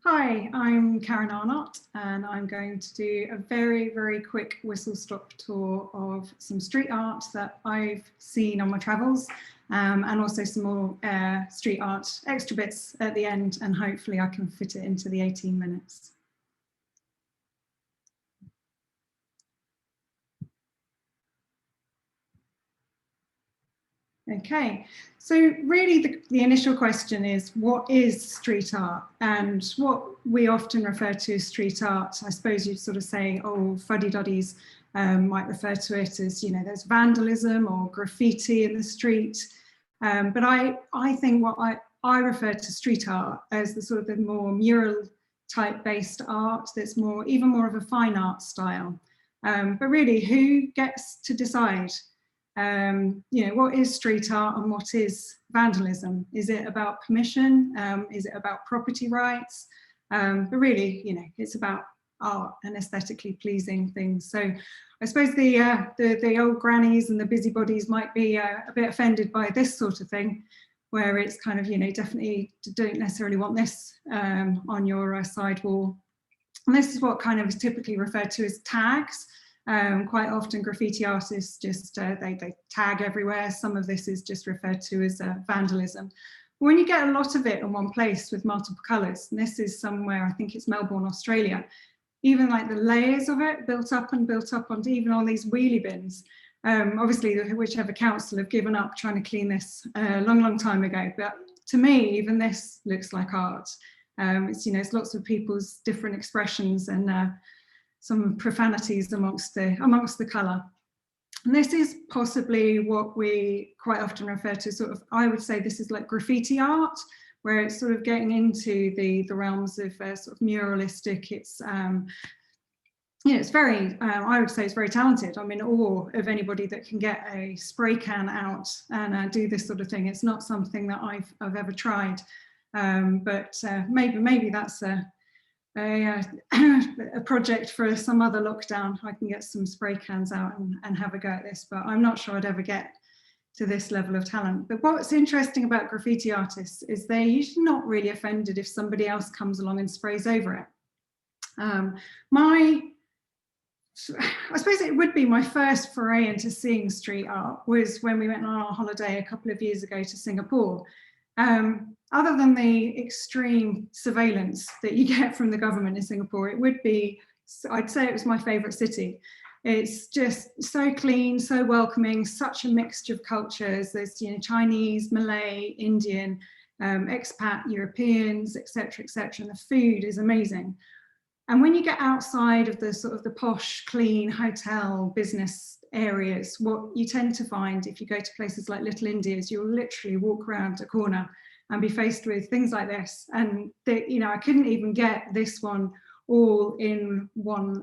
Hi, I'm Karen Arnott, and I'm going to do a very, very quick whistle-stop tour of some street art that I've seen on my travels, and also some more street art extra bits at the end, and hopefully I can fit it into the 18 minutes. Okay, so really the initial question is, what is street art? And what we often refer to as street art, I suppose you'd sort of say, oh, fuddy-duddies might refer to it as, you know, there's vandalism or graffiti in the street. But I think what I refer to street art as the sort of the more mural type based art that's more, even more of a fine art style. But really, who gets to decide? You know, what is street art and what is vandalism? Is it about permission? Is it about property rights? But really, you know, it's about art and aesthetically pleasing things. So I suppose the old grannies and the busybodies might be a bit offended by this sort of thing, where it's kind of, you know, definitely don't necessarily want this on your side wall. And this is what kind of is typically referred to as tags. Quite often graffiti artists just, they tag everywhere. Some of this is just referred to as vandalism. When you get a lot of it in one place with multiple colours, and this is somewhere, I think it's Melbourne, Australia, even like the layers of it built up onto even all these wheelie bins. Obviously, whichever council have given up trying to clean this a long time ago. But to me, even this looks like art. It's, you know, it's lots of people's different expressions and some profanities amongst the colour. And this is possibly what we quite often refer to sort of, I would say this is like graffiti art, where it's sort of getting into the realms of sort of muralistic. It's, you know, it's very, I would say it's very talented. I'm in awe of anybody that can get a spray can out and do this sort of thing. It's not something that I've ever tried, but maybe that's a project for some other lockdown. I can get some spray cans out and have a go at this, but I'm not sure I'd ever get to this level of talent. But what's interesting about graffiti artists is they're usually not really offended if somebody else comes along and sprays over it. I suppose it would be my first foray into seeing street art was when we went on our holiday a couple of years ago to Singapore. Other than the extreme surveillance that you get from the government in Singapore, it would be, I'd say it was my favourite city. It's just so clean, so welcoming, such a mixture of cultures. There's, you know, Chinese, Malay, Indian, expat, Europeans, etc., etc. And the food is amazing. And when you get outside of the sort of the posh, clean hotel business areas, what you tend to find if you go to places like Little India is you'll literally walk around a corner and be faced with things like this. And you know, I couldn't even get this one all in one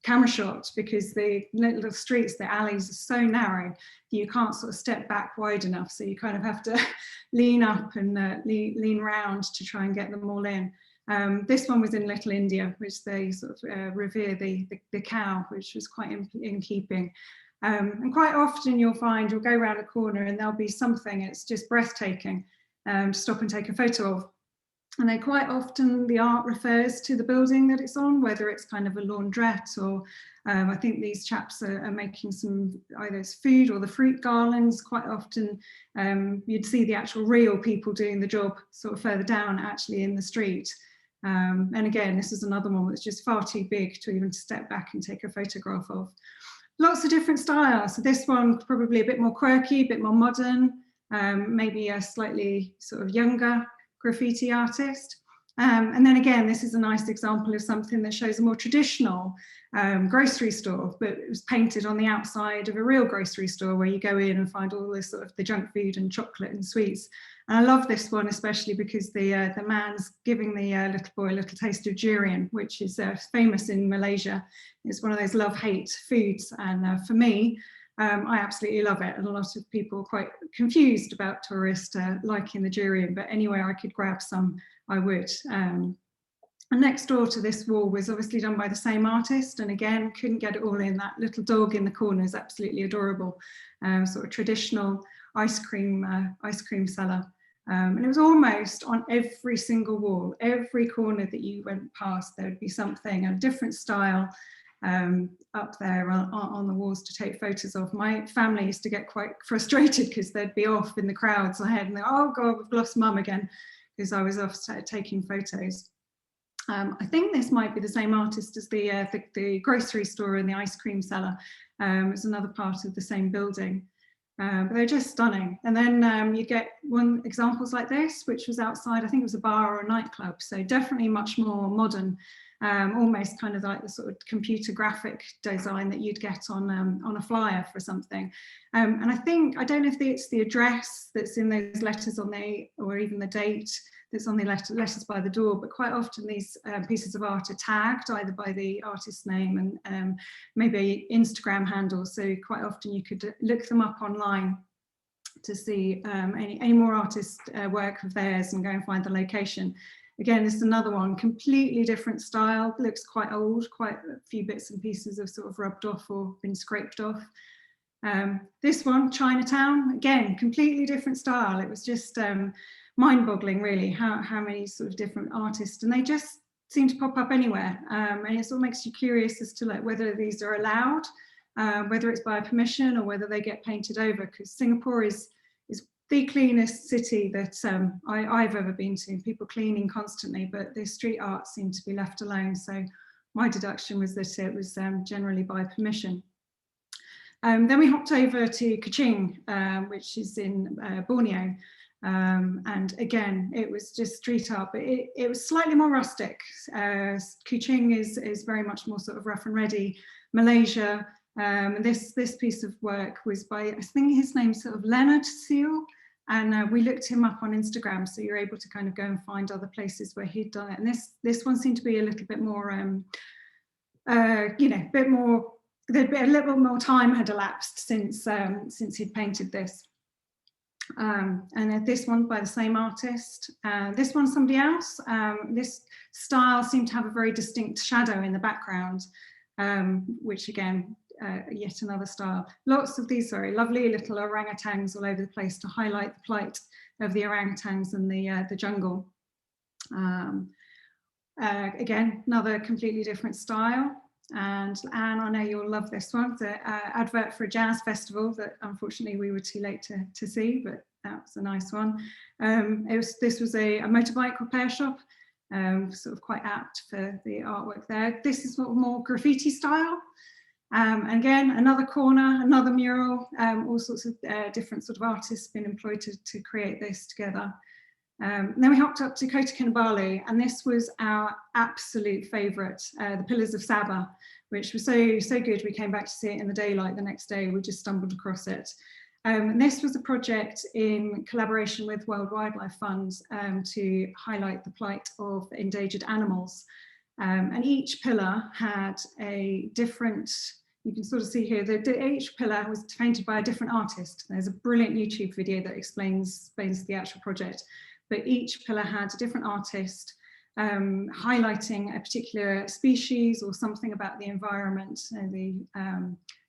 camera shot because the little streets, the alleys are so narrow you can't sort of step back wide enough. So you kind of have to lean up and lean round to try and get them all in. This one was in Little India, which they sort of revere the cow, which was quite in keeping. And quite often you'll go around a corner and there'll be something, it's just breathtaking, to stop and take a photo of. And then quite often the art refers to the building that it's on, whether it's kind of a laundrette or I think these chaps are making some, either it's food or the fruit garlands. Quite often you'd see the actual real people doing the job sort of further down actually in the street. And again, this is another one that's just far too big to even step back and take a photograph of. Lots of different styles. So this one probably a bit more quirky, a bit more modern, maybe a slightly sort of younger graffiti artist. And then again, this is a nice example of something that shows a more traditional grocery store, but it was painted on the outside of a real grocery store where you go in and find all this sort of the junk food and chocolate and sweets. And I love this one especially because the man's giving the little boy a little taste of durian, which is famous in Malaysia. It's one of those love-hate foods, and for me, I absolutely love it. And a lot of people are quite confused about tourists liking the durian, but anywhere I could grab some, I would. And next door to this wall was obviously done by the same artist, and again, couldn't get it all in. That little dog in the corner is absolutely adorable. Sort of traditional ice cream seller. And it was almost on every single wall, every corner that you went past, there would be something, a different style up there on the walls to take photos of. My family used to get quite frustrated because they'd be off in the crowds ahead and they're, oh God, we've lost mum again, because I was off taking photos. I think this might be the same artist as the grocery store and the ice cream cellar. It's another part of the same building. But they're just stunning. And then you get examples like this, which was outside, I think it was a bar or a nightclub. So definitely much more modern, almost kind of like the sort of computer graphic design that you'd get on a flyer for something. And I don't know if it's the address that's in those letters or even the date that's on the letters by the door, but quite often these pieces of art are tagged either by the artist's name and maybe Instagram handle. So quite often you could look them up online to see any more artist work of theirs and go and find the location. Again, this is another one, completely different style, looks quite old, quite a few bits and pieces have sort of rubbed off or been scraped off. This one, Chinatown, again, completely different style. It was just mind-boggling, really, how many sort of different artists, and they just seem to pop up anywhere. And it sort of makes you curious as to like whether these are allowed, whether it's by permission or whether they get painted over, because Singapore is the cleanest city that I've ever been to. People cleaning constantly, but the street art seemed to be left alone. So my deduction was that it was generally by permission. Then we hopped over to Kuching, which is in Borneo. And again, it was just street art, but it was slightly more rustic. Kuching is very much more sort of rough and ready. Malaysia, this piece of work was by, I think his name's sort of Leonard Seal, and we looked him up on Instagram, so you're able to kind of go and find other places where he'd done it. And this one seemed to be a little bit more, a little bit more time had elapsed since he'd painted this. And this one by the same artist. This one somebody else. This style seemed to have a very distinct shadow in the background, which again, yet another style. Lots of these, lovely little orangutans all over the place to highlight the plight of the orangutans and the jungle. Again, another completely different style. And Anne, I know you'll love this one. It's an advert for a jazz festival that unfortunately we were too late to see, but that was a nice one. This was a motorbike repair shop, sort of quite apt for the artwork there. This is sort of more graffiti style. And again, another corner, another mural, all sorts of different sort of artists been employed to create this together. Then we hopped up to Kota Kinabalu, and this was our absolute favourite, the Pillars of Sabah, which was so good. We came back to see it in the daylight the next day. We just stumbled across it. And this was a project in collaboration with World Wildlife Fund to highlight the plight of endangered animals. And each pillar had a different, you can sort of see here, each pillar was painted by a different artist. There's a brilliant YouTube video that explains the actual project. But each pillar had a different artist highlighting a particular species or something about the environment. So the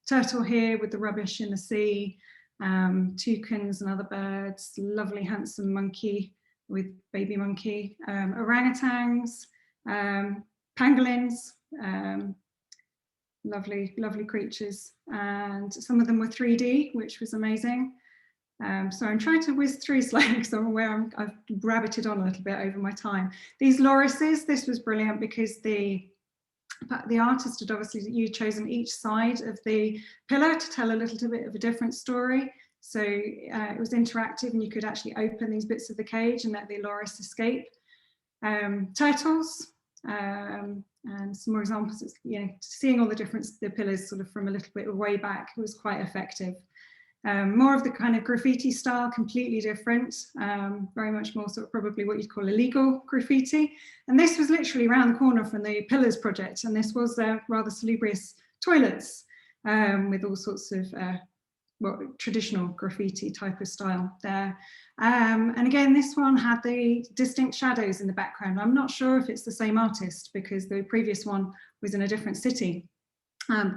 turtle here with the rubbish in the sea, toucans and other birds, lovely handsome monkey with baby monkey, orangutans, pangolins, lovely creatures. And some of them were 3D, which was amazing. So I'm trying to whiz through slightly because I'm aware I've rabbited on a little bit over my time. These lorises, this was brilliant because the artist had obviously chosen each side of the pillar to tell a little bit of a different story. So it was interactive and you could actually open these bits of the cage and let the loris escape. Turtles, and some more examples, seeing all the pillars sort of from a little bit way back was quite effective. More of the kind of graffiti style, completely different, very much more sort of probably what you'd call illegal graffiti. And this was literally around the corner from the Pillars project. And this was rather salubrious toilets with all sorts of traditional graffiti type of style there. And again, this one had the distinct shadows in the background. I'm not sure if it's the same artist because the previous one was in a different city.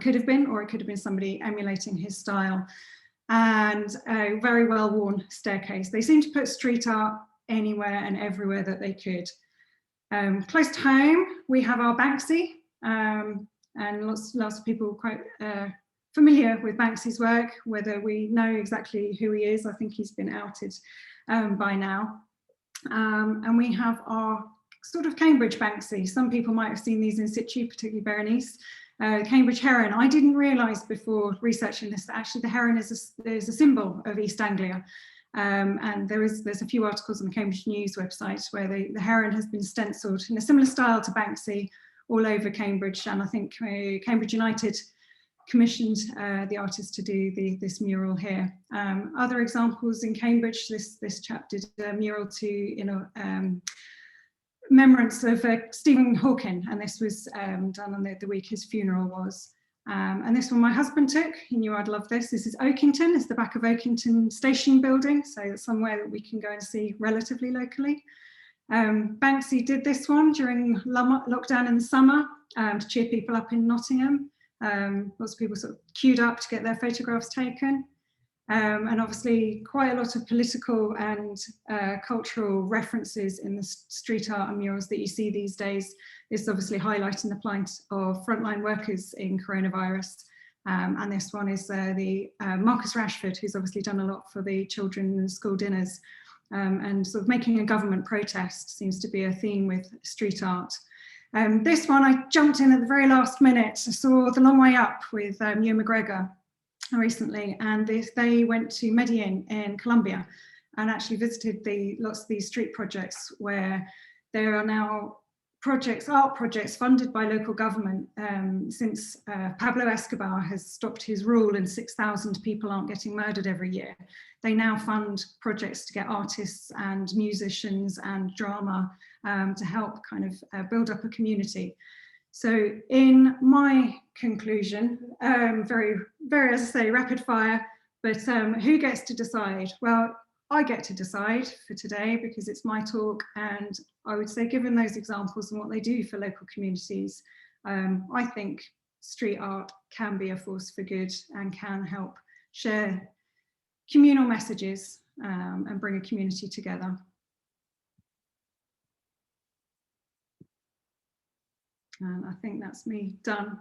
Could have been, or it could have been somebody emulating his style. And a very well-worn staircase. They seem to put street art anywhere and everywhere that they could. Close to home, we have our Banksy, and lots of people quite familiar with Banksy's work, whether we know exactly who he is. I think he's been outed by now. And we have our sort of Cambridge Banksy. Some people might have seen these in situ, particularly Berenice. Cambridge heron. I didn't realise before researching this that actually the heron is a symbol of East Anglia. And there's a few articles on the Cambridge News website where the heron has been stencilled in a similar style to Banksy all over Cambridge, and I think Cambridge United commissioned the artist to do this mural here. Other examples in Cambridge, this chap did a mural to remembrance of Stephen Hawking, and this was done on the week his funeral was. And this one my husband took. He knew I'd love this. This is Oakington. It's the back of Oakington Station building, so it's somewhere that we can go and see relatively locally. Banksy did this one during lockdown in the summer to cheer people up in Nottingham. Lots of people sort of queued up to get their photographs taken. And obviously quite a lot of political and cultural references in the street art and murals that you see these days. Is obviously highlighting the plight of frontline workers in coronavirus. And this one is the Marcus Rashford, who's obviously done a lot for the children in school dinners. And sort of making a government protest seems to be a theme with street art. This one I jumped in at the very last minute. I saw The Long Way Up with Ewan McGregor recently, and they went to Medellin in Colombia and actually visited lots of these street projects where there are now art projects funded by local government since Pablo Escobar has stopped his rule and 6,000 people aren't getting murdered every year. They now fund projects to get artists and musicians and drama to help kind of build up a community. So in my conclusion, very, as I say, rapid fire, but who gets to decide? Well, I get to decide for today because it's my talk, and I would say given those examples and what they do for local communities, I think street art can be a force for good and can help share communal messages and bring a community together. And I think that's me done.